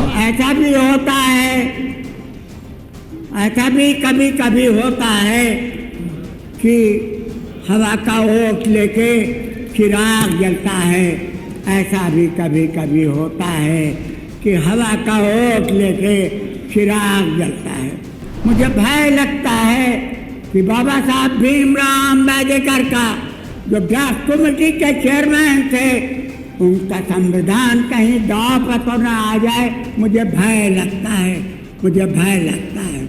तो ऐसा भी होता है, ऐसा भी कभी कभी होता है कि हवा का ओट लेके चिराग जलता है। ऐसा भी कभी कभी होता है कि हवा का ओट लेके चिराग जलता है। मुझे भय लगता है कि बाबा साहब भीमराव अम्बेडकर का जो ड्राफ्ट कमेटी के चेयरमैन थे, उनका संविधान कहीं दांव पर तो न आ जाए। मुझे भय लगता है, मुझे भय लगता है।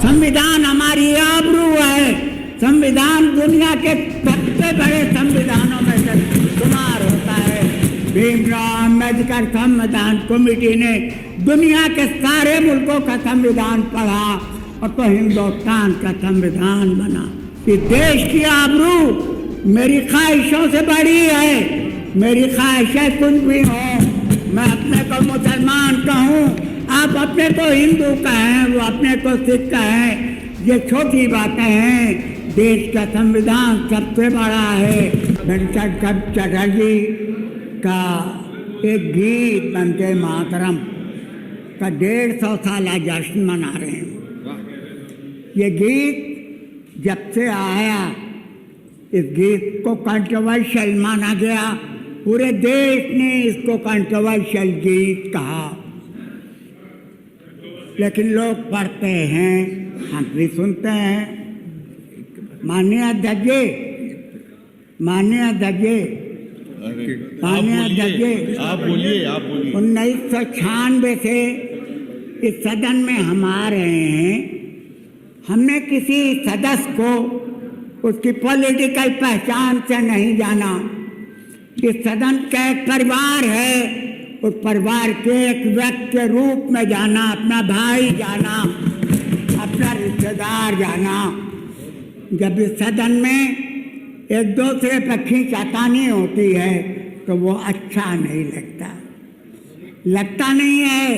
संविधान हमारी आबरू है। संविधान दुनिया के सबसे बड़े संविधानों में से शुमार होता है। भीमराव अम्बेडकर संविधान कमेटी ने दुनिया के सारे मुल्कों का संविधान पढ़ा और तो हिंदुस्तान का संविधान बना। कि देश की आबरू मेरी ख्वाहिशों से बड़ी है। मेरी ख्वाहिशें कुछ भी हो, मैं अपने को मुसलमान कहूँ, आप अपने को हिंदू कहें, वो अपने को सिख कहें, ये छोटी बातें हैं। देश का संविधान सबसे बड़ा है। वेंकट चटर्जी का एक गीत वंदे मातरम का 150 साला जश्न मना रहे हैं। ये गीत जब से आया, इस गीत को कंट्रोवर्शियल माना गया। पूरे देश ने इसको कंट्रोवर्शियल गीत कहा, लेकिन लोग पढ़ते हैं, हम भी सुनते हैं। माननीय अध्यक्ष, माननीय अध्यक्ष, माननीय अध्यक्ष, आप बोलिए, आप बोलिए। 1996 से इस सदन में हम आ रहे हैं। हमने किसी सदस्य को उसकी पॉलिटिकल पहचान से नहीं जाना। इस सदन का एक परिवार है, उस परिवार के एक व्यक्ति के रूप में जाना, अपना भाई जाना, अपना रिश्तेदार जाना। जब इस सदन में एक दूसरे पर खींचातानी होती है तो वो अच्छा नहीं लगता। लगता नहीं है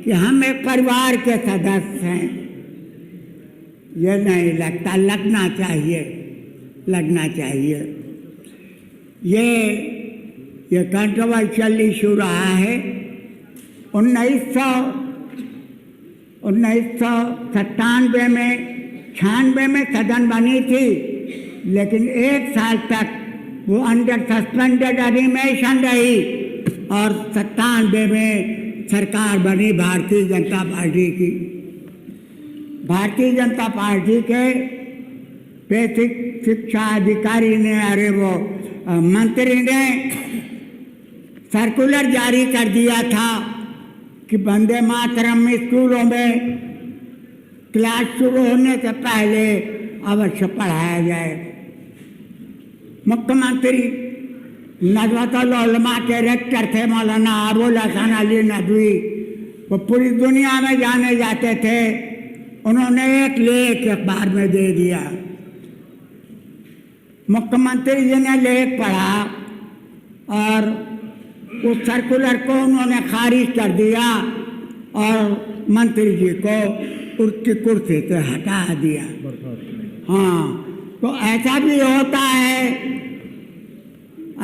कि हम एक परिवार के सदस्य हैं, ये नहीं लगता। लगना चाहिए, लगना चाहिए। ये कंट्रोवर्शियल इशू रहा है। 1997 में 96 में सदन बनी थी, लेकिन 1 साल तक वो अंडर सस्पेंडेड एनिमेशन रही और 97 में सरकार बनी भारतीय जनता पार्टी की। भारतीय जनता पार्टी के बेसिक शिक्षा अधिकारी ने, अरे वो मंत्री ने सर्कुलर जारी कर दिया था कि वंदे मातरम स्कूलों में क्लास शुरू होने से पहले अवश्य पढ़ाया जाए। मुख्यमंत्री नज़्वतुल उलमा के रेक्टर थे मौलाना अबुल हसन अली नदवी, वो पूरी दुनिया में जाने जाते थे। उन्होंने एक लेख अखबार में दे दिया। मुख्यमंत्री जी ने लेख पढ़ा और उस सर्कुलर को उन्होंने खारिज कर दिया और मंत्री जी को उसकी कुर्सी से हटा दिया। हाँ, तो ऐसा भी होता है,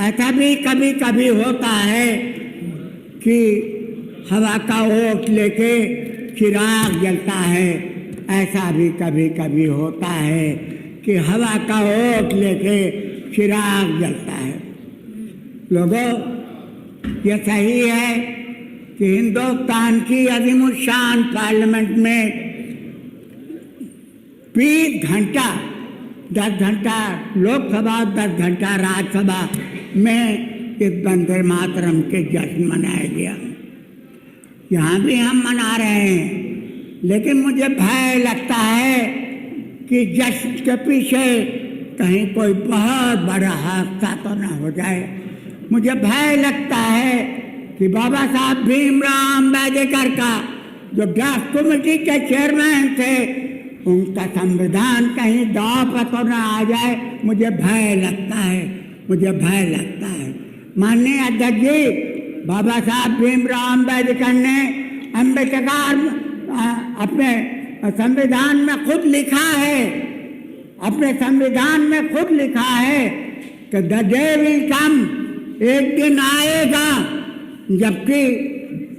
ऐसा भी कभी कभी होता है कि हवा का ओट लेके चिराग जलता है। ऐसा भी कभी कभी होता है कि हवा का ओट लेके चिराग जलता है। लोगों, ये सही है कि हिंदुस्तान की अज़ीमुश्शान पार्लियामेंट में 20 घंटा, 10 घंटा लोकसभा, 10 घंटा राज्यसभा में इस वंदे मातरम के जश्न मनाया गया। यहाँ भी हम मना रहे हैं, लेकिन मुझे भय लगता है कि जश्न के पीछे कहीं कोई बहुत बड़ा हादसा तो न हो जाए। मुझे भय लगता है कि बाबा साहब भीमराव अम्बेडकर का जो ड्राफ्ट कमेटी के चेयरमैन थे, उनका संविधान कहीं दांव पर तो न आ जाए। मुझे भय लगता है, मुझे भय लगता है। माननीय अध्यक्ष जी, बाबा साहब भीमराव अम्बेडकर ने अपने संविधान में खुद लिखा है, अपने संविधान में खुद लिखा है कि द डे विल कम, एक दिन आएगा जबकि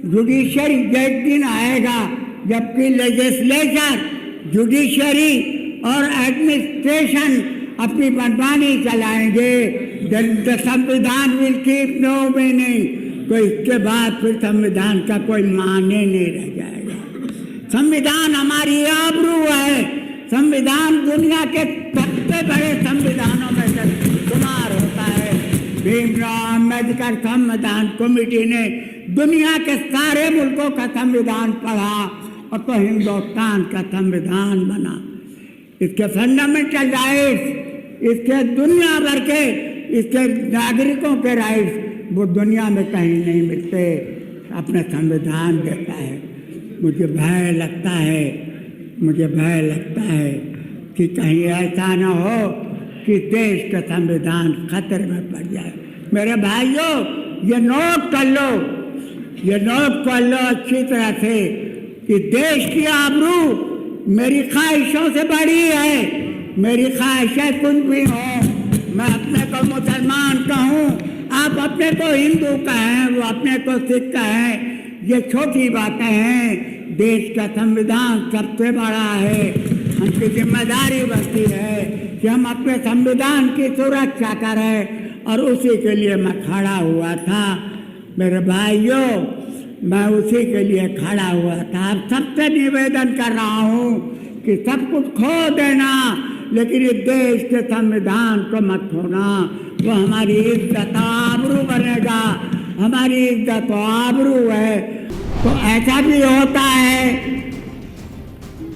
जुडिशरी एक दिन आएगा जबकि लेजिस्लेचर, जुडिशरी और एडमिनिस्ट्रेशन अपनी मनमानी चलाएंगे। द संविधान विल कीप नो मीनिंग। तो इसके बाद फिर संविधान का कोई माने नहीं रह जाएगा। संविधान हमारी आबरू है। संविधान दुनिया के सबसे बड़े संविधानों में से शुमार होता है। भीमराव अम्बेडकर संविधान कमेटी ने दुनिया के सारे मुल्कों का संविधान पढ़ा और तो हिंदुस्तान का संविधान बना। इसके फंडामेंटल राइट्स, इसके दुनिया भर के इसके नागरिकों के राइट्स वो दुनिया में कहीं नहीं मिलते। अपने संविधान देता है। मुझे भय लगता है कि कहीं ऐसा न हो कि देश का संविधान खतरे में पड़ जाए। मेरे भाइयों, ये नोट कर लो अच्छी तरह से कि देश की आबरू मेरी ख्वाहिशों से बड़ी है। मेरी ख्वाहिशें कुछ भी हो, मैं अपने को मुसलमान कहूँ, आप अपने को हिंदू कहें, वो अपने को सिख कहें, ये छोटी बातें हैं। देश का संविधान सबसे बड़ा है। हमकी जिम्मेदारी बनती है कि हम अपने संविधान की सुरक्षा करें और उसी के लिए मैं खड़ा हुआ था। मेरे भाइयों, मैं उसी के लिए खड़ा हुआ था। अब सबसे निवेदन कर रहा हूँ कि सब कुछ खो देना, लेकिन इस देश के संविधान को मत खोना। वो हमारी इज्जत आबरू बनेगा। हमारी इज्जत आबरू है। तो ऐसा भी होता है,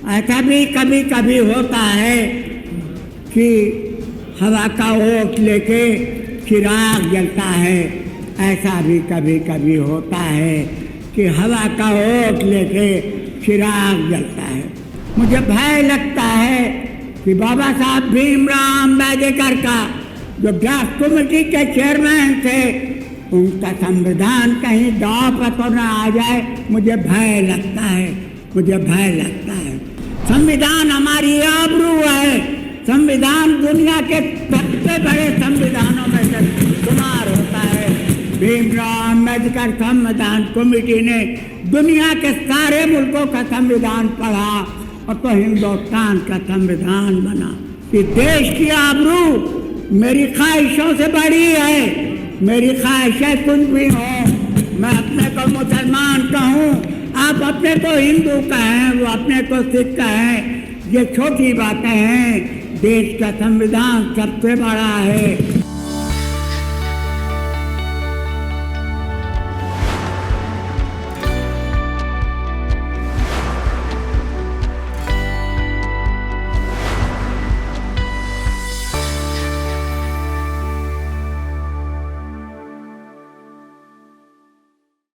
ऐसा भी कभी कभी होता है कि हवा का ओट लेके चिराग जलता है। ऐसा भी कभी कभी होता है कि हवा का ओट लेके चिराग जलता है। मुझे भय लगता है कि बाबा साहब भीमराव अम्बेडकर का जो ड्राफ्ट कमेटी के चेयरमैन थे, उनका संविधान कहीं दांव पर तो न आ जाए। मुझे भय लगता है। संविधान हमारी आबरू है। संविधान दुनिया के सबसे बड़े संविधानों में से शुमार होता है। भीमराव अम्बेडकर संविधान कमेटी ने दुनिया के सारे मुल्कों का संविधान पढ़ा और तो हिंदुस्तान का संविधान बना। कि देश की आबरू मेरी ख्वाहिशों से बड़ी है। मेरी ख्वाहिशें कुछ भी हो, मैं अपने को मुसलमान कहूँ, आप अपने को हिंदू कहें, वो अपने को सिख कहें, ये छोटी बातें हैं। देश का संविधान सबसे बड़ा है।